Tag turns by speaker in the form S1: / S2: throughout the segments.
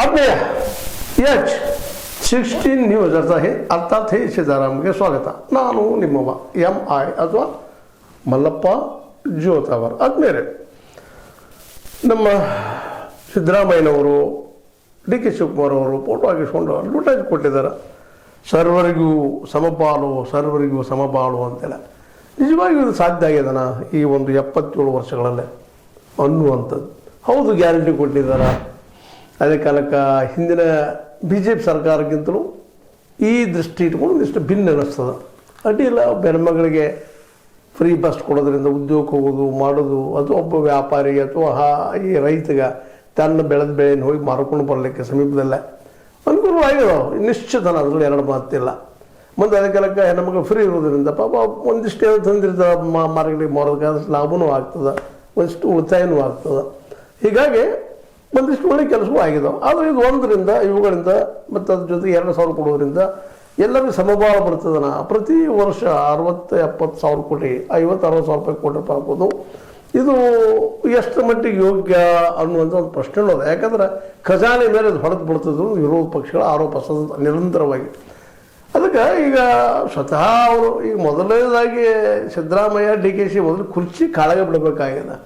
S1: आत्मीय H 16 news हे अर्थात हे ಸಿದ್ದರಾಮಯ್ಯಗೆ ಸ್ವಾಗತ. ನಾನು ನಿಮ್ಮವ MI ಅಥವಾ ಮಲ್ಲಪ್ಪ ಜೋತವರ್. ಆದ್ಮೇಲೆ ನಮ್ಮ ಸಿದ್ದರಾಮಯ್ಯನವರು DK ಶಿವಕುಮಾರ್ ಅವರು ಫೋಟೋ ಹಾಕಿಸ್ಕೊಂಡು ಅಡ್ವರ್ಟೈಸ್ ಕೊಟ್ಟಿದ್ದಾರೆ. ಸರ್ವರಿಗೂ ಸಮಪಾಲು ಅಂತೆಲ್ಲ. ನಿಜವಾಗಿಯೂ ಇದು ಸಾಧ್ಯ ಆಗ್ಯದನ ಈ ಒಂದು 77 ವರ್ಷಗಳಲ್ಲೇ ಅನ್ನುವಂಥದ್ದು. ಹೌದು, ಗ್ಯಾರಂಟಿ ಕೊಟ್ಟಿದ್ದಾರೆ. ಅದೇ ಕಾಲಕ್ಕೆ ಹಿಂದಿನ BJP ಸರ್ಕಾರಕ್ಕಿಂತಲೂ ಈ ದೃಷ್ಟಿ ಇಟ್ಕೊಂಡು ಒಂದಿಷ್ಟು ಭಿನ್ನ ಅನ್ನಿಸ್ತದೆ. ಅಡ್ಡಿಲ್ಲ, ಹೆಣ್ಮಗಳಿಗೆ ಫ್ರೀ ಬಸ್ ಕೊಡೋದ್ರಿಂದ ಉದ್ಯೋಗಕ್ಕೆ ಹೋಗೋದು ಮಾಡೋದು, ಅದು ಒಬ್ಬ ವ್ಯಾಪಾರಿ ಅಥವಾ ಈ ರೈತಗೆ ತನ್ನ ಬೆಳೆದ ಬೆಳೆಯನ್ನು ಹೋಗಿ ಮಾರ್ಕೊಂಡು ಬರಲಿಕ್ಕೆ ಸಮೀಪದಲ್ಲೇ ಅನುಕೂಲವಾಗಿದಾವೆ. ನಿಶ್ಚಿತನ ಅದರಲ್ಲಿ ಎರಡು ಮಾತಿಲ್ಲ. ಮುಂದೆ ಅದೇ ಕಾಲಕ್ಕೆ ಹೆಣ್ಮಕ್ಳು ಫ್ರೀ ಇರೋದ್ರಿಂದ ಪಾಪ ಒಂದಿಷ್ಟು ಏನೋ ತಂದಿರ್ತಾರೆ, ಮಾರ್ಕೆಟಿಗೆ ಮಾರೋದಕ್ಕೆ ಲಾಭವೂ ಆಗ್ತದೆ, ಒಂದಿಷ್ಟು ಉಳಿತಾಯನೂ ಆಗ್ತದೆ. ಹೀಗಾಗಿ ಒಂದಿಷ್ಟು ಒಳ್ಳೆ ಕೆಲಸವೂ ಆಗಿದಾವೆ. ಆದರೆ ಇದು ಒಂದರಿಂದ ಇವುಗಳಿಂದ ಮತ್ತು ಅದ್ರ ಜೊತೆಗೆ 2,000 ಕೊಡೋದ್ರಿಂದ ಎಲ್ಲರಿಗೂ ಸಮಬಾಳ ಬರ್ತದನ. ಪ್ರತಿ ವರ್ಷ 60-70 ಸಾವಿರ ಕೋಟಿ, 50-60 ಸಾವಿರ ರೂಪಾಯಿ ಕೋಟಿ ರೂಪಾಯಿ ಹಾಕೋದು ಇದು ಎಷ್ಟು ಮಟ್ಟಿಗೆ ಯೋಗ್ಯ ಅನ್ನುವಂಥ ಒಂದು ಪ್ರಶ್ನೆ ಅನ್ನೋದು. ಯಾಕಂದ್ರೆ ಖಜಾನೆ ಮೇಲೆ ಅದು ಹೊಡೆದು ಬಿಡ್ತದ್ರು ವಿರೋಧ ಪಕ್ಷಗಳ ಆರೋಪ ನಿರಂತರವಾಗಿ. ಅದಕ್ಕೆ ಈಗ ಸ್ವತಃ ಅವರು ಈಗ ಮೊದಲನೇದಾಗಿ ಸಿದ್ದರಾಮಯ್ಯ DKC ಮೊದಲು ಕುರ್ಚಿ ಕಾಳಗೆ ಬಿಡಬೇಕಾಗಿದೆ.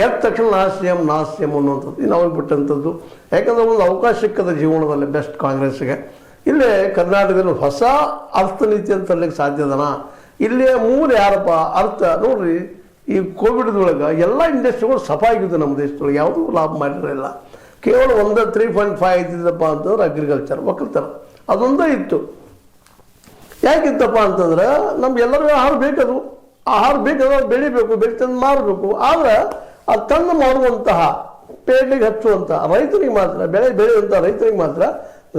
S1: ಎದ್ದ ತಕ್ಷಣ ನಾಸ್ಯಂ ಅನ್ನುವಂಥದ್ದು ಇನ್ನು ಅವ್ರಿಗೆ ಬಿಟ್ಟಂಥದ್ದು. ಯಾಕಂದರೆ ಒಂದು ಅವಕಾಶ ಸಿಕ್ಕದ ಜೀವನದಲ್ಲಿ ಬೆಸ್ಟ್ ಕಾಂಗ್ರೆಸ್ಗೆ. ಇಲ್ಲೇ ಕರ್ನಾಟಕದಲ್ಲಿ ಹೊಸ ಅರ್ಥನೀತಿ ಅಂತ ತರಲಿಕ್ಕೆ ಸಾಧ್ಯದನ. ಇಲ್ಲೇ ಮೂರು ಯಾರಪ್ಪ ಅರ್ಥ ನೋಡ್ರಿ, ಈ ಕೋವಿಡ್ದೊಳಗೆ ಎಲ್ಲ ಇಂಡಸ್ಟ್ರಿಗಳು ಸಫಾಗಿದ್ದು ನಮ್ಮ ದೇಶದೊಳಗೆ ಯಾವುದೂ ಲಾಭ ಮಾಡಿರಲಿಲ್ಲ. ಕೇವಲ 3.5 ಇದ್ದಿದ್ದಪ್ಪ ಅಂತಂದ್ರೆ ಅಗ್ರಿಕಲ್ಚರ್, ಒಕ್ಕಲ್ತನ ಅದೊಂದೇ ಇತ್ತು. ಯಾಕಿತ್ತಪ್ಪ ಅಂತಂದ್ರೆ ನಮ್ಗೆಲ್ಲರಿಗೂ ಆಹಾರ ಬೇಕದು, ಬೇಕಾದ್ರೆ ಬೆಳಿಬೇಕು, ತಂದು ಮಾರಬೇಕು. ಆದರೆ ಅದು ತಂದು ಮಾಡುವಂತಹ ಪೇಟೆಗೆ ಹಚ್ಚುವಂಥ ರೈತನಿಗೆ ಮಾತ್ರ, ಬೆಳೆಯುವಂಥ ರೈತನಿಗೆ ಮಾತ್ರ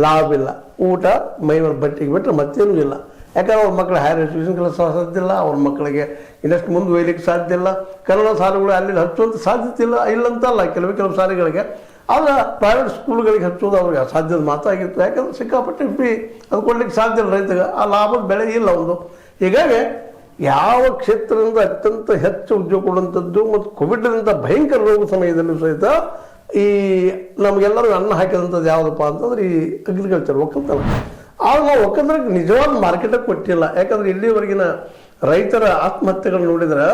S1: ಲಾಭ ಇಲ್ಲ. ಊಟ ಮೈಮೇಲೆ ಬಟ್ಟೆಗೆ ಬಿಟ್ಟರೆ ಮತ್ತೇನೂ ಇಲ್ಲ. ಯಾಕಂದ್ರೆ ಅವ್ರ ಮಕ್ಕಳು ಹೈಯರ್ ಎಜುಕೇಷನ್ ಕೆಲಸ ಸಾಧ್ಯ ಇಲ್ಲ, ಅವ್ರ ಮಕ್ಕಳಿಗೆ ಇನ್ನಷ್ಟು ಮುಂದೆ ಒಯ್ಯಲಿಕ್ಕೆ ಸಾಧ್ಯ ಇಲ್ಲ. ಕನ್ನಡ ಶಾಲೆಗಳು ಅಲ್ಲಿ ಹಚ್ಚುವಂಥ ಸಾಧ್ಯತೆ ಇಲ್ಲಂತಲ್ಲ ಕೆಲವು ಶಾಲೆಗಳಿಗೆ. ಆದರೆ ಪ್ರೈವೇಟ್ ಸ್ಕೂಲ್ಗಳಿಗೆ ಹಚ್ಚೋದು ಅವ್ರಿಗೆ ಅಸಾಧ್ಯದ ಮಾತಾಗಿತ್ತು. ಯಾಕಂದ್ರೆ ಸಿಕ್ಕಾಪಟ್ಟೆ ಫೀ ಅದು ಕೊಡ್ಲಿಕ್ಕೆ ಸಾಧ್ಯ ಇಲ್ಲ ರೈತಗೆ, ಆ ಲಾಭದ ಬೆಳೆ ಇಲ್ಲ ಒಂದು. ಹೀಗಾಗಿ ಯಾವ ಕ್ಷೇತ್ರದಿಂದ ಅತ್ಯಂತ ಹೆಚ್ಚು ಉದ್ಯೋಗ ಕೊಡುವಂಥದ್ದು ಮತ್ತು ಕೋವಿಡ್ನಿಂದ ಭಯಂಕರ ರೋಗ ಸಮಯದಲ್ಲೂ ಸಹಿತ ಈ ನಮಗೆಲ್ಲರೂ ಅನ್ನ ಹಾಕಿದಂಥದ್ದು ಯಾವುದಪ್ಪ ಅಂತಂದ್ರೆ ಈ ಅಗ್ರಿಕಲ್ಚರ್, ಒಕ್ಕಲ್ತನ. ಆಗ ನಾವು ಒಕ್ಕಲ್ತನಕ್ಕೆ ನಿಜವಾದ ಮಾರ್ಕೆಟಿಗೆ ಕೊಟ್ಟಿಲ್ಲ. ಯಾಕಂದ್ರೆ ಇಲ್ಲಿವರೆಗಿನ ರೈತರ ಆತ್ಮಹತ್ಯೆಗಳು ನೋಡಿದ್ರೆ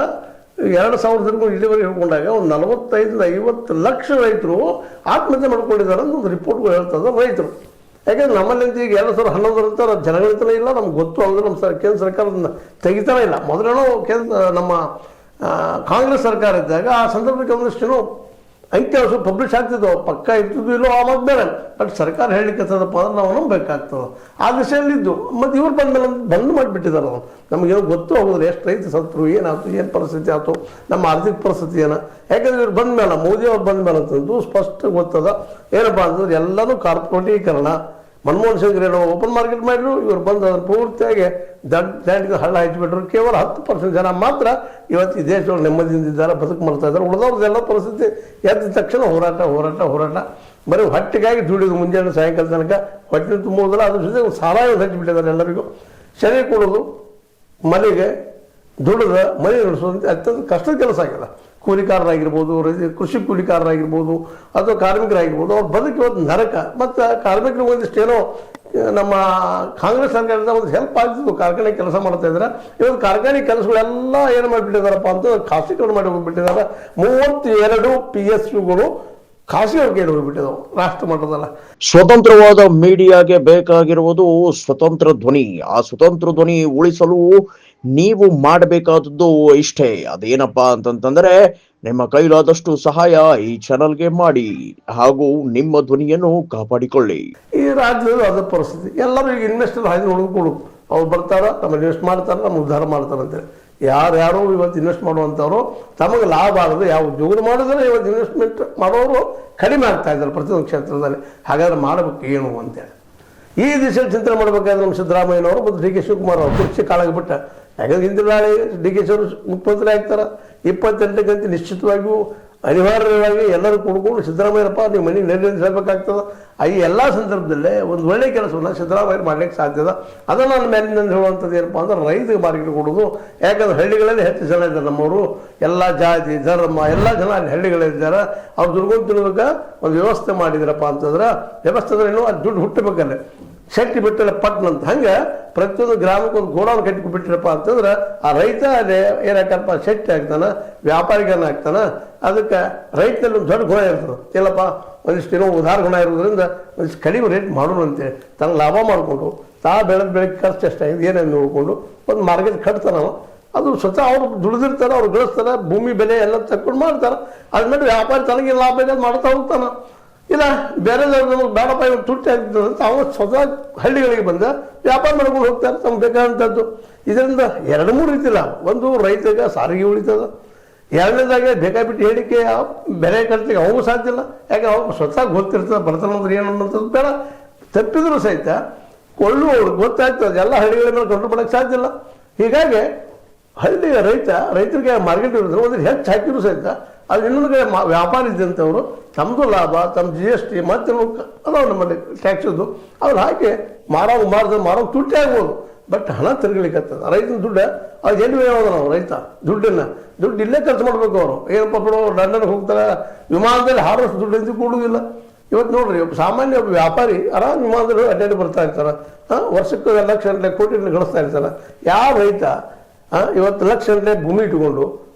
S1: 2000 ಇಲ್ಲಿವರೆಗೆ ಹೇಳ್ಕೊಂಡಾಗ ಒಂದು 45-50 ಲಕ್ಷ ರೈತರು ಆತ್ಮಹತ್ಯೆ ಮಾಡ್ಕೊಂಡಿದ್ದಾರೆ ಅಂತ ಒಂದು ರಿಪೋರ್ಟ್ಗಳು ಹೇಳ್ತದೆ ರೈತರು. ಯಾಕಂದ್ರೆ ನಮ್ಮಲ್ಲಿಂದ ಈಗ 2011 ಅಂತ ಜನಗಣತನ ಇಲ್ಲ, ನಮ್ಗೆ ಗೊತ್ತು. ಅಂದ್ರೆ ನಮ್ಮ ಕೇಂದ್ರ ಸರ್ಕಾರದಿಂದ ತೆಗಿತಾನೆ ಇಲ್ಲ. ಮೊದಲೇನೋ ನಮ್ಮ ಕಾಂಗ್ರೆಸ್ ಸರ್ಕಾರ ಇದ್ದಾಗ ಆ ಸಂದರ್ಭಕ್ಕೆ ಒಂದಿಷ್ಟೇನೋ ಅಂಕಿಅಂಶ ಪಬ್ಲಿಷ್ ಆಗ್ತಿದ್ದವು, ಪಕ್ಕ ಇರ್ತಿದ್ವು ಇಲ್ಲೋ ಆವಾಗ ಬೇರೆ. ಬಟ್ ಸರ್ಕಾರ ಹೇಳಲಿಕ್ಕೆ ಅಂದ್ರೆ ನಾವು ನಂಬೇಕಾಗ್ತದೆ ಆ ದಿಶೆಯಲ್ಲಿದ್ದು. ಮತ್ತು ಇವ್ರು ಬಂದಮೇಲೆ ಬಂದ್ ಮಾಡಿಬಿಟ್ಟಿದ್ದಾರೆ. ಅವರು ನಮಗೇನೋ ಗೊತ್ತು ಹೋಗೋದ್ರೆ ಎಷ್ಟು ರೈತ ಸತ್ರು, ಏನಾಯ್ತು, ಏನು ಪರಿಸ್ಥಿತಿ ಆಯ್ತು, ನಮ್ಮ ಆರ್ಥಿಕ ಪರಿಸ್ಥಿತಿ ಏನು. ಯಾಕಂದ್ರೆ ಇವ್ರು ಬಂದ ಮೇಲೆ, ಮೋದಿ ಅವ್ರು ಬಂದ ಮೇಲೆ ಅಂತಂದು ಸ್ಪಷ್ಟ ಗೊತ್ತದ. ಏನಪ್ಪ ಅಂತಂದ್ರೆ ಎಲ್ಲನೂ ಕಾರ್ಪೊರೇಟೀಕರಣ. ಮನಮೋಹನ್ ಸಿಂಗ್ ಏನೋ ಓಪನ್ ಮಾರ್ಕೆಟ್ ಮಾಡಿದ್ರು, ಇವ್ರು ಬಂದು ಅದನ್ನು ಪೂರ್ತಿಯಾಗಿ ದಾಟಿಗೆ ಹಳ್ಳ ಹಚ್ಚಿಬಿಟ್ರು. ಕೇವಲ 10% ಜನ ಮಾತ್ರ ಇವತ್ತು ಈ ದೇಶದೊಳಗೆ ನೆಮ್ಮದಿಯಿಂದಿದ್ದಾರೆ, ಬದುಕು ಮಾಡ್ತಾ ಇದ್ದಾರೆ. ಉಳಿದವ್ರದ್ದೆಲ್ಲ ಪರಿಸ್ಥಿತಿ ಎದ್ದ ತಕ್ಷಣ ಹೋರಾಟ. ಬರೀ ಹೊಟ್ಟೆಗಾಗಿ ದುಡಿದು ಮುಂಜಾನೆ ಸಾಯಂಕಾಲ ತನಕ ಹೊಟ್ಟೆ ತುಂಬೋದಿಲ್ಲ. ಅದ್ರ ಜೊತೆ ಸಾಲ ಹಚ್ಚಿಬಿಟ್ಟಿದ್ದಾರೆ ಎಲ್ಲರಿಗೂ. ಶರೀರ ಕೊಡೋದು, ಮನೆಗೆ ದುಡಿದ ಮನೆ ನಡೆಸೋದಂತೆ ಅತ್ಯಂತ ಕಷ್ಟದ ಕೆಲಸ ಆಗಿದೆ. ಕೂಲಿಕಾರರಾಗಿರ್ಬೋದು, ಕೃಷಿ ಕೂಲಿಕಾರರಾಗಿರ್ಬೋದು ಅಥವಾ ಕಾರ್ಮಿಕರಾಗಿರ್ಬೋದು, ಅವ್ರ ಬದುಕು ಇವತ್ತು ನರಕ. ಮತ್ತು ಕಾರ್ಮಿಕರಿಗೆ ಒಂದಿಷ್ಟೇನೋ ನಮ್ಮ ಕಾಂಗ್ರೆಸ್ ಸರ್ಕಾರದಿಂದ ಒಂದು ಹೆಲ್ಪ್ ಆಗ್ತಿತ್ತು. ಕಾರ್ಖಾನೆ ಕೆಲಸ ಮಾಡ್ತಾ ಇದ್ದಾರೆ. ಇವತ್ತು ಕಾರ್ಖಾನೆ ಕೆಲಸಗಳೆಲ್ಲ ಏನು ಮಾಡಿಬಿಟ್ಟಿದಾರಪ್ಪ ಅಂತ ಖಾಸಗೀಕರಣ ಮಾಡಿ ಹೋಗ್ಬಿಟ್ಟಿದ್ದಾರೆ. 32 PSUಗಳು ಖಾಸಗಿ ಹೋಗ್ಬಿಟ್ಟಿದ್ದಾವೆ ರಾಷ್ಟ್ರ ಮಟ್ಟದಲ್ಲ.
S2: ಸ್ವತಂತ್ರವಾದ ಮೀಡಿಯಾಗೆ ಬೇಕಾಗಿರುವುದು ಸ್ವತಂತ್ರ ಧ್ವನಿ. ಆ ಸ್ವತಂತ್ರ ಧ್ವನಿ ಉಳಿಸಲು ನೀವು ಮಾಡಬೇಕಾದದ್ದು ಇಷ್ಟೇ. ಅದೇನಪ್ಪಾ ಅಂತಂತಂದ್ರೆ ನಿಮ್ಮ ಕೈಲಾದಷ್ಟು ಸಹಾಯ ಈ ಚಾನಲ್ಗೆ ಮಾಡಿ ಹಾಗೂ ನಿಮ್ಮ ಧ್ವನಿಯನ್ನು ಕಾಪಾಡಿಕೊಳ್ಳಿ.
S1: ಈ ರಾಜ್ಯದಲ್ಲಿ ಅದ ಪರಿಸ್ಥಿತಿ. ಎಲ್ಲರೂ ಈಗ ಇನ್ವೆಸ್ಟರ್ ಹಾಗೆ ನೋಡ್ಕೊಡು, ಅವ್ರು ಬರ್ತಾರ, ನಮ್ಮ ಇನ್ವೆಸ್ಟ್ ಮಾಡ್ತಾರೆ, ನಮ್ಮ ಉದ್ಧಾರ ಮಾಡ್ತಾರೆ ಅಂತೇಳಿ. ಯಾರು ಇವತ್ತು ಇನ್ವೆಸ್ಟ್ ಮಾಡುವಂಥವ್ರು ತಮಗೆ ಲಾಭ ಆಗದೆ ಯಾವ ಉದ್ಯೋಗ ಮಾಡಿದ್ರೆ ಇವತ್ತು ಇನ್ವೆಸ್ಟ್ಮೆಂಟ್ ಮಾಡೋರು ಕಡಿಮೆ ಆಗ್ತಾ ಇದ್ದಾರೆ ಪ್ರತಿಯೊಂದು ಕ್ಷೇತ್ರದಲ್ಲಿ. ಹಾಗಾದ್ರೆ ಮಾಡಬೇಕು ಏನು ಅಂತೇಳಿ ಈ ದಿಶೆಯಲ್ಲಿ ಚಿಂತನೆ ಮಾಡಬೇಕಾದ್ರೆ ನಮ್ಮ ಸಿದ್ದರಾಮಯ್ಯನವರು ಮತ್ತು DK ಶಿವಕುಮಾರ್ ಅವರು ಕುರ್ಚಿ ಕಾಳಾಗಿ ಬಿಟ್ಟ. ಯಾಕಂದ್ರೆ ಹಿಂದಿನ ನಾಳೆ DKC ಅವರು ಮುಖ್ಯಮಂತ್ರಿ ಆಗ್ತಾರೆ. 28 ಗಂಟೆ ನಿಶ್ಚಿತವಾಗಿಯೂ ಅನಿವಾರ್ಯವಾಗಿ ಎಲ್ಲರೂ ಕುಡ್ಕೊಂಡು ಸಿದ್ದರಾಮಯ್ಯಪ್ಪ ನೀವು ಮನೆಗೆ ನೆರವೇರಿಸಿ ಹೇಳಬೇಕಾಗ್ತದೆ. ಈ ಎಲ್ಲ ಸಂದರ್ಭದಲ್ಲೇ ಒಂದು ಒಳ್ಳೆಯ ಕೆಲಸವನ್ನು ಸಿದ್ದರಾಮಯ್ಯ ಮಾಡಲಿಕ್ಕೆ ಸಾಧ್ಯದ. ಅದನ್ನು ನಾನು ಮೇಲಿನಿಂದ ಹೇಳುವಂಥದ್ದು ಏನಪ್ಪ ಅಂದ್ರೆ ರೈತರಿಗೆ ಮಾರ್ಕೆಟ್ ಕೊಡೋದು. ಯಾಕಂದ್ರೆ ಹಳ್ಳಿಗಳಲ್ಲಿ ಹೆಚ್ಚು ಜನ ಇದ್ದಾರೆ ನಮ್ಮವರು, ಎಲ್ಲ ಜಾತಿ ಧರ್ಮ ಎಲ್ಲ ಜನ ಅಲ್ಲಿ ಹಳ್ಳಿಗಳಿದ್ದಾರೆ. ಅವ್ರು ದುಡ್ಕೊಂಡು ತಿನ್ನೋದಕ್ಕೆ ಒಂದು ವ್ಯವಸ್ಥೆ ಮಾಡಿದ್ರಪ್ಪ ಅಂತಂದ್ರೆ, ವ್ಯವಸ್ಥೆ ಅಂದ್ರೆ ಏನೋ ಅದು ದುಡ್ಡು ಹುಟ್ಟಬೇಕಲ್ಲೇ, ಶಕ್ತಿ ಬಿಟ್ಟಲ್ಲ ಪಟ್ನಂತ. ಹಂಗೆ ಪ್ರತಿಯೊಂದು ಗ್ರಾಮಕ್ಕೆ ಒಂದು ಗೋಡೌನ್ ಕಟ್ಟಿಬಿಟ್ಟಿರಪ್ಪ ಅಂತಂದ್ರೆ ಆ ರೈತ ಅದೇ ಏನಾಗ್ತಾನಪ್ಪ, ಶಕ್ತಿ ಆಗ್ತಾನೆ, ವ್ಯಾಪಾರಿಗನ ಆಗ್ತಾನೆ. ಅದಕ್ಕೆ ರೈತನಲ್ಲಿ ಒಂದು ದೊಡ್ಡ ಗುಣ ಇರ್ತದೆ. ಇಲ್ಲಪ್ಪ ಒಂದಿಷ್ಟು ಏನೋ ಉದಾರ ಗುಣ ಇರೋದ್ರಿಂದ ಒಂದಿಷ್ಟು ಕಡಿಮೆ ರೇಟ್ ಮಾಡೋಣ ಅಂತೇಳಿ ತನ್ನ ಲಾಭ ಮಾಡಿಕೊಂಡು ಬೆಳಗ್ಗೆ ಖರ್ಚು ಎಷ್ಟಾಗಿದೆ ಏನೇನು ನೋಡಿಕೊಂಡು ಒಂದು ಮಾರ್ಕೆಟ್ ಕಟ್ತಾನವ. ಅದು ಸ್ವತಃ ಅವ್ರು ದುಡಿದಿರ್ತಾರೆ, ಅವ್ರು ಗಳಿಸ್ತಾರೆ, ಭೂಮಿ ಬೆಲೆ ಎಲ್ಲ ತಕ್ಕೊಂಡು ಮಾಡ್ತಾರೆ. ಅದ್ಮೇಲೆ ವ್ಯಾಪಾರಿ ತನಗೆ ಲಾಭ ಇದೆ ಮಾಡ್ತಾ ಹೋಗ್ತಾನೆ. ಇಲ್ಲ ಬೇರೆದವ್ರು ನಮಗೆ ಬೇಡಪ್ಪ ಇವಾಗ ತುಟ್ಟಿ ಆಗ್ತದೆ ಅಂತ ಅವ್ರು ಸ್ವತಃ ಹಳ್ಳಿಗಳಿಗೆ ಬಂದ ವ್ಯಾಪಾರ ಮಾಡ್ಕೊಂಡು ಹೋಗ್ತಾರೆ ತಮ್ಗೆ ಬೇಕಾದಂಥದ್ದು. ಇದರಿಂದ 2-3 ರೀತಿ ಇಲ್ಲ. ಒಂದು ರೈತಗೆ ಸಾರಿಗೆ ಉಳಿತದ, ಎರಡನೇದಾಗೆ ಬೇಕಾಬಿಟ್ಟು ಹೇಳಿಕೆ ಬೆಲೆ ಕಟ್ಲಿಕ್ಕೆ ಅವಾಗೂ ಸಾಧ್ಯ ಇಲ್ಲ. ಯಾಕೆ ಅವಾಗ ಸ್ವತಃ ಗೊತ್ತಿರ್ತದೆ ಬರ್ತಾನೆ ಅಂದ್ರೆ ಏನು ಅನ್ನೋಂಥದ್ದು ಬೇಡ. ತಪ್ಪಿದ್ರು ಸಹಿತ ಕೊಳ್ಳುವವ್ರಿಗೆ ಗೊತ್ತಾಗ್ತದೆ, ಎಲ್ಲ ಹಳ್ಳಿಗಳ ಮೇಲೆ ಕಂಟ್ರೋಲ್ ಮಾಡೋಕ್ಕೆ ಸಾಧ್ಯ ಇಲ್ಲ. ಹೀಗಾಗಿ ಹಳ್ಳಿಯ ರೈತರಿಗೆ ಮಾರ್ಕೆಟ್ ಇರೋದ್ರೆ ಒಂದು ಹೆಚ್ಚು ಹಾಕಿದ್ರು ಸಹಿತ ಅದು ಇನ್ನೊಂದು ಕಡೆ ವ್ಯಾಪಾರ ಇದ್ದಂಥವ್ರು ತಮ್ಮದು ಲಾಭ, ತಮ್ಮ GST ಮತ್ತು ಅದಾವ ನಮ್ಮಲ್ಲಿ ಟ್ಯಾಕ್ಸದ್ದು ಅವ್ರು ಹಾಕಿ ಮಾರೋ ತುಟ್ಟಿ ಆಗ್ಬೋದು. ಬಟ್ ಹಣ ತಿರುಗಲಿಕ್ಕತ್ತದ. ರೈತನ ದುಡ್ಡು ಅದು ಎಲ್ಲಿ ಹೇಳೋದು ನಾವು ರೈತ ದುಡ್ಡು ಇಲ್ಲೇ ಖರ್ಚು ಮಾಡಬೇಕು. ಅವರು ಏನಪ್ಪ ಬಿಡು ಲಂಡನ್ಗೆ ಹೋಗ್ತಾರೆ, ವಿಮಾನದಲ್ಲಿ ಹಾರೋಷ್ಟು ದುಡ್ಡು ಅಂತ ಕೊಡುವುದಿಲ್ಲ. ಇವತ್ತು ನೋಡ್ರಿ ಸಾಮಾನ್ಯ ವ್ಯಾಪಾರಿ ಆರಾಮ್ ವಿಮಾನದಲ್ಲಿ ಅಡ್ಡಾಡಿ ಬರ್ತಾ ಇರ್ತಾರೆ, ವರ್ಷಕ್ಕೆ 1 ಲಕ್ಷ ಗಂಟೆ ಕೋಟಿ ಗಳಿಸ್ತಾ ಇರ್ತಾರೆ. ಯಾವ ರೈತ ಇವತ್ತು ಲಕ್ಷ ಗಂಟೆ ಭೂಮಿ ಇಟ್ಕೊಂಡು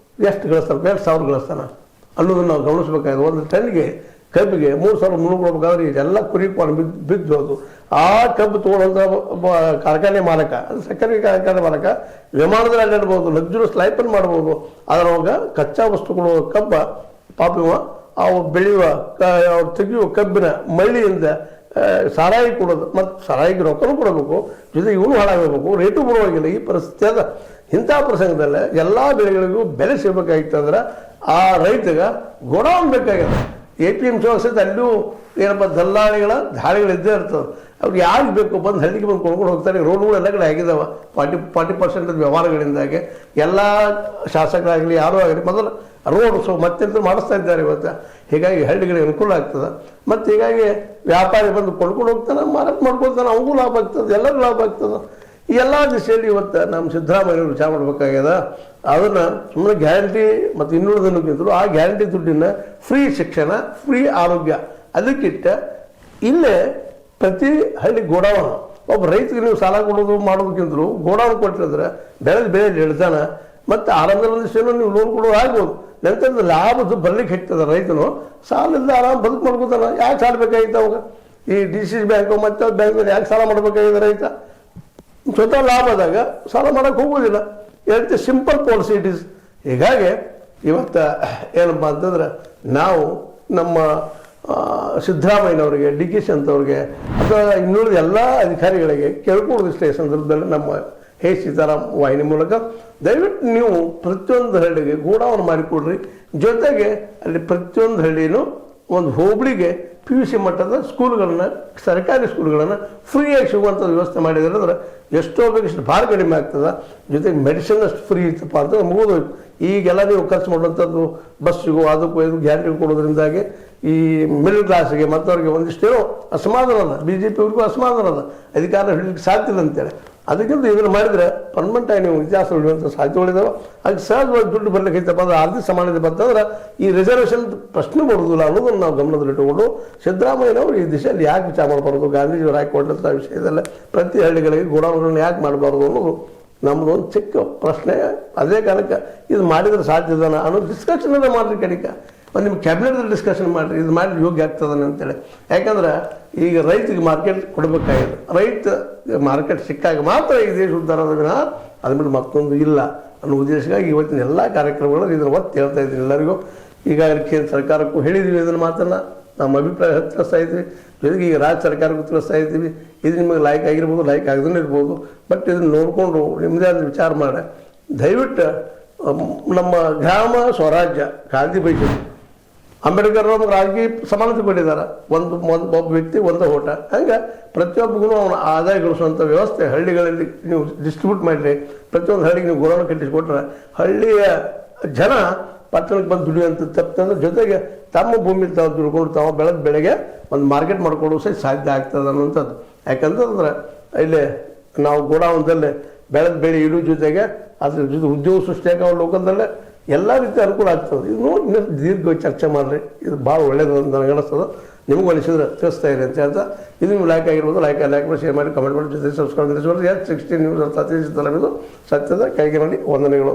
S1: ಎಷ್ಟು ಗಳಿಸ್ತಾರೆ? 2,000 ಗಳಿಸ್ತಾನೆ ಅನ್ನೋದನ್ನು ನಾವು ಗಮನಿಸ್ಬೇಕಾಗಿದೆ. ಒಂದು ಟನ್ಗೆ ಕಬ್ಬಿಗೆ 3,300 ಕೊಡ್ಬೇಕಾದ್ರೆ ಇದೆಲ್ಲ ಕುರಿ ಬಿದ್ದು ಅದು ಆ ಕಬ್ಬು ತೊಗೊಳ್ಳೋಂಥ ಕಾರ್ಖಾನೆ ಮಾಲಕ, ಅದು ಸಕ್ಕರೆ ಕಾರ್ಖಾನೆ ಮಾಲಕ ವಿಮಾನದಲ್ಲಿ ಅಡ್ಡಾಡ್ಬೋದು, ಲಕ್ಸುರಿಯಸ್ ಲೈಫನ್ನು ಮಾಡ್ಬೋದು. ಅದರೊಳಗೆ ಕಚ್ಚಾ ವಸ್ತುಗಳು ಕಬ್ಬ ಪಾಪಿವ ಅವು ಬೆಳೆಯುವ ಅವ್ರು ತೆಗೆಯುವ ಕಬ್ಬಿನ ಮಳ್ಳಿಯಿಂದ ಸಾರಾಯಿ ಕೊಡೋದು, ಮತ್ತು ಸಾರಾಯಿಗೆ ರೊಕ್ಕನೂ ಕೊಡಬೇಕು, ಜೊತೆಗೆ ಇವನು ಹಾಳಾಗಬೇಕು, ರೇಟು ಬರುವಾಗಿಲ್ಲ. ಈ ಪರಿಸ್ಥಿತಿ ಅದ. ಇಂಥ ಪ್ರಸಂಗದಲ್ಲೇ ಎಲ್ಲ ಬೆಳೆಗಳಿಗೂ ಬೆಲೆ ಸಿಗಬೇಕಾಗಿತ್ತಂದ್ರೆ ಆ ರೈತಗೆ ಗೋಡೌನ್ ಬೇಕಾಗ್ಯದ. APMC ಸಹಿತ ಅಲ್ಲೂ ಏನಪ್ಪ ದಲ್ಲಾಳಿಗಳ ದಾಳಿಗಳಿದ್ದೇ ಇರ್ತದೆ. ಅವ್ರು ಯಾರಿಗೆ ಬೇಕು ಬಂದು ಹಳ್ಳಿಗೆ ಬಂದು ಕೊಂಡ್ಕೊಂಡು ಹೋಗ್ತಾರೆ. ರೋಡ್ಗಳು ಎಲ್ಲ ಕಡೆ ಆಗಿದ್ದಾವೆ. 40% ವ್ಯವಹಾರಗಳಿಂದಾಗೆ ಎಲ್ಲ ಶಾಸಕರಾಗಲಿ ಯಾರೂ ಆಗಲಿ ಮೊದಲು ರೋಡ್ಸು ಮತ್ತೆಂತ ಮಾಡಿಸ್ತಾ ಇದ್ದಾರೆ ಇವತ್ತು. ಹೀಗಾಗಿ ಹಳ್ಳಿಗಳಿಗೆ ಅನುಕೂಲ ಆಗ್ತದೆ. ಮತ್ತು ಹೀಗಾಗಿ ವ್ಯಾಪಾರಿ ಬಂದು ಕೊಂಡ್ಕೊಂಡು ಹೋಗ್ತಾನೆ, ಮಾರಾಟ ಮಾಡ್ಕೊಳ್ತಾನೆ, ಅವನಿಗೂ ಲಾಭ ಆಗ್ತದೆ, ಎಲ್ಲರಿಗೂ ಲಾಭ ಆಗ್ತದೆ. ಈ ಎಲ್ಲ ದಿಶೆಯಲ್ಲಿ ಇವತ್ತು ನಮ್ಮ ಸಿದ್ದರಾಮಯ್ಯವರು ವಿಚಾರ ಮಾಡಬೇಕಾಗ್ಯದ. ಅದನ್ನು ಸುಮ್ಮನೆ ಗ್ಯಾರಂಟಿ ಮತ್ತು ಇನ್ನುಳಿದಕ್ಕಿಂತಲೂ ಆ ಗ್ಯಾರಂಟಿ ದುಡ್ಡಿನ ಫ್ರೀ ಶಿಕ್ಷಣ, ಫ್ರೀ ಆರೋಗ್ಯ ಅದಕ್ಕಿಟ್ಟ ಇಲ್ಲೇ ಪ್ರತಿ ಹಳ್ಳಿ ಗೋಡೌನ್ ಒಬ್ಬ ರೈತರಿಗೆ ನೀವು ಸಾಲ ಕೊಡೋದು ಮಾಡೋದಕ್ಕಿಂತಲೂ ಗೋಡೌನ್ ಕೊಟ್ಟಿದ್ರೆ ಬೆಳೆ ಇಡ್ತಾನೆ. ಮತ್ತು ಆರಾಮದಲ್ಲಿ ಒಂದಿಷ್ಟು ನೀವು ಲೋನ್ ಕೊಡೋದು ಆಗ್ಬೋದು. ನಂತರ ಲಾಭದ್ದು ಬರ್ಲಿಕ್ಕೆ ಹೆಚ್ಚದ. ರೈತನು ಸಾಲದಿಂದ ಆರಾಮ್ ಬದುಕು ಮಾಡ್ಕೋತಾನೆ. ಯಾಕೆ ಸಾಲ ಬೇಕಾಗಿತ್ತು ಅವಾಗ? ಈ DCC ಬ್ಯಾಂಕು ಮತ್ತು ಬ್ಯಾಂಕ್ನಲ್ಲಿ ಯಾಕೆ ಸಾಲ ಮಾಡಬೇಕಾಗಿದೆ? ರೈತ ಸ್ವತಃ ಲಾಭದಾಗ ಸಾಲ ಮಾಡೋಕ್ಕೆ ಹೋಗೋದಿಲ್ಲ. ಹೇಳ್ತೀವಿ ಸಿಂಪಲ್ ಪಾಲಿಸಿ ಇಟ್ ಈಸ್. ಹೀಗಾಗಿ ಇವತ್ತು ಏನಪ್ಪ ಅಂತಂದ್ರೆ ನಾವು ನಮ್ಮ ಸಿದ್ದರಾಮಯ್ಯನವರಿಗೆ, DKC ಅಂತವ್ರಿಗೆ ಅಥವಾ ಇನ್ನುಳಿದ ಎಲ್ಲ ಅಧಿಕಾರಿಗಳಿಗೆ ಕೇಳ್ಕೊಳ್ಳೋದಿಷ್ಟೇ ಸಂದರ್ಭದಲ್ಲಿ ನಮ್ಮ ಸೀತಾರಾಮ್ ವಾಹಿನಿ ಮೂಲಕ ದಯವಿಟ್ಟು ನೀವು ಪ್ರತಿಯೊಂದು ಹಳ್ಳಿಗೆ ಗೋಡೌನ್ ಮಾಡಿಕೊಡ್ರಿ. ಜೊತೆಗೆ ಅಲ್ಲಿ ಪ್ರತಿಯೊಂದು ಹಳ್ಳಿನೂ ಒಂದು ಹೋಬಳಿಗೆ PUC ಮಟ್ಟದ ಸ್ಕೂಲ್ಗಳನ್ನು, ಸರ್ಕಾರಿ ಸ್ಕೂಲ್ಗಳನ್ನು ಫ್ರೀಯಾಗಿ ಸಿಗುವಂಥ ವ್ಯವಸ್ಥೆ ಮಾಡಿದ್ರೆ ಎಷ್ಟೋ ಬೇಕಿಷ್ಟು ಭಾಳ ಕಡಿಮೆ ಆಗ್ತದೆ. ಜೊತೆಗೆ ಮೆಡಿಸಿನ್ ಅಷ್ಟು ಫ್ರೀ ಇತ್ತಪ್ಪ ಅಂತ ಮುಗಿದು ಈಗೆಲ್ಲ ನೀವು ಖರ್ಚು ಮಾಡುವಂಥದ್ದು ಬಸ್ಸಿಗೂ ಅದಕ್ಕೂ ಇದು ಗ್ಯಾರಂಟಿ ಕೊಡೋದ್ರಿಂದಾಗಿ ಈ ಮಿಡಲ್ ಕ್ಲಾಸಿಗೆ ಮತ್ತವ್ರಿಗೆ ಒಂದಿಷ್ಟೇನೋ ಅಸಮಾಧಾನ ಅದ. BJP ಅವ್ರಿಗೂ ಅಸಮಾಧಾನ ಅದ, ಅಧಿಕಾರ ಹಿಡಿಲಿಕ್ಕೆ ಸಾಧ್ಯ ಇಲ್ಲ ಅಂತೇಳಿ. ಅದಕ್ಕಿಂತ ಇದನ್ನು ಮಾಡಿದರೆ ಪರ್ಮನೆಂಟಾಗಿ ನೀವು ಇತಿಹಾಸ ಉಳಿಯುವಂಥ ಸಾಧ್ಯತೆಗಳಿದ್ದಾವೆ. ಅದಕ್ಕೆ ಸಹಜವಾಗಿ ದುಡ್ಡು ಬರ್ಲಿಕ್ಕೈತಪ್ಪ ಅಂದ್ರೆ ಆರ್ಥಿಕ ಸಮಾನತೆ ಬಂತಂದ್ರೆ ಈ ರಿಸರ್ವೇಷನ್ ಪ್ರಶ್ನೆ ಬರೋದಿಲ್ಲ ಅನ್ನೋದನ್ನು ನಾವು ಗಮನದಲ್ಲಿಟ್ಟುಕೊಂಡು ಸಿದ್ದರಾಮಯ್ಯನವರು ಈ ದಿಶೆಯಲ್ಲಿ ಯಾಕೆ ವಿಚಾರ ಮಾಡಬಾರ್ದು, ಗಾಂಧೀಜಿಯವರು ಯಾಕೆ ಕೊಟ್ಟಂಥ ವಿಷಯದಲ್ಲೇ ಪ್ರತಿ ಹಳ್ಳಿಗಳಿಗೆ ಗೋಡೌನ್ಗಳನ್ನ ಯಾಕೆ ಮಾಡಬಾರ್ದು ಅನ್ನೋದು ನಮ್ಮದು ಒಂದು ಚಿಕ್ಕ ಪ್ರಶ್ನೆ. ಅದೇ ಕಾರಣಕ್ಕೆ ಇದು ಮಾಡಿದರೆ ಸಾಧ್ಯದನ ಅನ್ನೋ ಡಿಸ್ಕಷನ್ ಮಾಡಿರಿ. ಕಡಿಕ ಒಂದು ನಿಮ್ಮ ಕ್ಯಾಬಿನೆಟ್ದಲ್ಲಿ ಡಿಸ್ಕಷನ್ ಮಾಡಿರಿ, ಇದು ಮಾಡಿ ಯೋಗ್ಯ ಆಗ್ತದನ ಅಂತೇಳಿ. ಯಾಕಂದ್ರೆ ಈಗ ರೈತಿಗೆ ಮಾರ್ಕೆಟ್ ಕೊಡಬೇಕಾಗಿದೆ. ರೈತ ಮಾರ್ಕೆಟ್ ಸಿಕ್ಕಾಗ ಮಾತ್ರ ಈ ದೇಶ ಉದ್ಧಾರ ಆದ ವಿನ ಅದ್ಮೇಲೆ ಮತ್ತೊಂದು ಇಲ್ಲ ಅನ್ನೋ ಉದ್ದೇಶಕ್ಕಾಗಿ ಇವತ್ತಿನ ಎಲ್ಲ ಕಾರ್ಯಕ್ರಮಗಳಲ್ಲಿ ಇದನ್ನು ಒತ್ತು ಹೇಳ್ತಾ ಇದ್ದೀನಿ ಎಲ್ಲರಿಗೂ. ಈಗಾಗಲೇ ಕೇಂದ್ರ ಸರ್ಕಾರಕ್ಕೂ ಹೇಳಿದ್ದೀವಿ ಇದನ್ನು ಮಾತನ್ನು, ನಮ್ಮ ಅಭಿಪ್ರಾಯ ತಿಳಿಸ್ತಾ ಇದ್ವಿ. ಜೊತೆಗೆ ಈಗ ರಾಜ್ಯ ಸರ್ಕಾರಕ್ಕೂ ತಿಳಿಸ್ತಾ ಇದ್ದೀವಿ. ಇದು ನಿಮಗೆ ಲೈಕ್ ಆಗಿರ್ಬೋದು, ಲೈಕ್ ಆಗದೇ ಇರ್ಬೋದು. ಬಟ್ ಇದನ್ನು ನೋಡಿಕೊಂಡು ನಿಮ್ಮದೇ ಆದ ವಿಚಾರ ಮಾಡಿ ದಯವಿಟ್ಟು ನಮ್ಮ ಗ್ರಾಮ ಸ್ವರಾಜ್ಯ ಗಾಂಧಿ ಬೈಸಿದ್ರು. ಅಂಬೇಡ್ಕರ್ ನಮ್ಗೆ ರಾಜಕೀಯ ಸಮಾನತೆ ಕೊಟ್ಟಿದ್ದಾರೆ. ಒಬ್ಬ ವ್ಯಕ್ತಿ ಒಂದು ಓಟ. ಹಂಗೆ ಪ್ರತಿಯೊಬ್ಬರಿಗೂ ಅವನ ಆದಾಯ ಗಳಿಸುವಂಥ ವ್ಯವಸ್ಥೆ ಹಳ್ಳಿಗಳಲ್ಲಿ ನೀವು ಡಿಸ್ಟ್ರಿಬ್ಯೂಟ್ ಮಾಡಿರಿ. ಪ್ರತಿಯೊಂದು ಹಳ್ಳಿಗೆ ನೀವು ಗೋಡೌನ್ ಕಟ್ಟಿಸಿಕೊಟ್ರೆ ಹಳ್ಳಿಯ ಜನ ಪಟ್ಟಣಕ್ಕೆ ಬಂದು ದುಡಿಯುವಂಥ ತಪ್ಪಂದ್ರೆ ಜೊತೆಗೆ ತಮ್ಮ ಭೂಮಿ ತಾವು ದುಡ್ಕೊಂಡು ತಾವು ಬೆಳೆದ ಬೆಳೆಗೆ ಒಂದು ಮಾರ್ಕೆಟ್ ಮಾಡಿಕೊಡೋ ಸಹ ಸಾಧ್ಯ ಆಗ್ತದೆ ಅನ್ನೋಂಥದ್ದು. ಯಾಕಂತಂದ್ರೆ ಇಲ್ಲಿ ನಾವು ಗೋಡೌನ್ದಲ್ಲೇ ಬೆಳೆದ ಬೆಳೆ ಇಡೋ ಜೊತೆಗೆ ಅದ್ರ ಜೊತೆ ಉದ್ಯೋಗ ಸೃಷ್ಟಿಯಾಗ ಲೋಕಲ್ದಲ್ಲೇ ಎಲ್ಲ ರೀತಿ ಅನುಕೂಲ ಆಗ್ತದೆ. ಇದು ನೋಡಿ ಇನ್ನೊಂದು ದೀರ್ಘವಾಗಿ ಚರ್ಚೆ ಮಾಡಿರಿ, ಇದು ಭಾಳ ಒಳ್ಳೇದು ಅಂತ ನನಗೆ ಅನಿಸ್ತದೆ. ನಿಮಗೂ ಅನಿಸಿದ್ರೆ ತಿಳಿಸ್ತಾ ಇರಿ ಅಂತ ಹೇಳ್ತಾ, ಇದು ನೀವು ಲೈಕ್ ಆಗಿರ್ಬೋದು, ಲೈಕ್ ಮಾಡಿ ಶೇರ್ ಮಾಡಿ ಕಮೆಂಟ್ ಮಾಡಿ ಜೊತೆ ಸಬ್ಸ್ಕ್ರೈಬ್ ಮಾಡಿ. S16 ನ್ಯೂಸ್ ಅರ್ಥ ಇದು ಸತ್ಯದ ಕೈಗೆ ಮಾಡಿ ವಂದನೆಗಳು.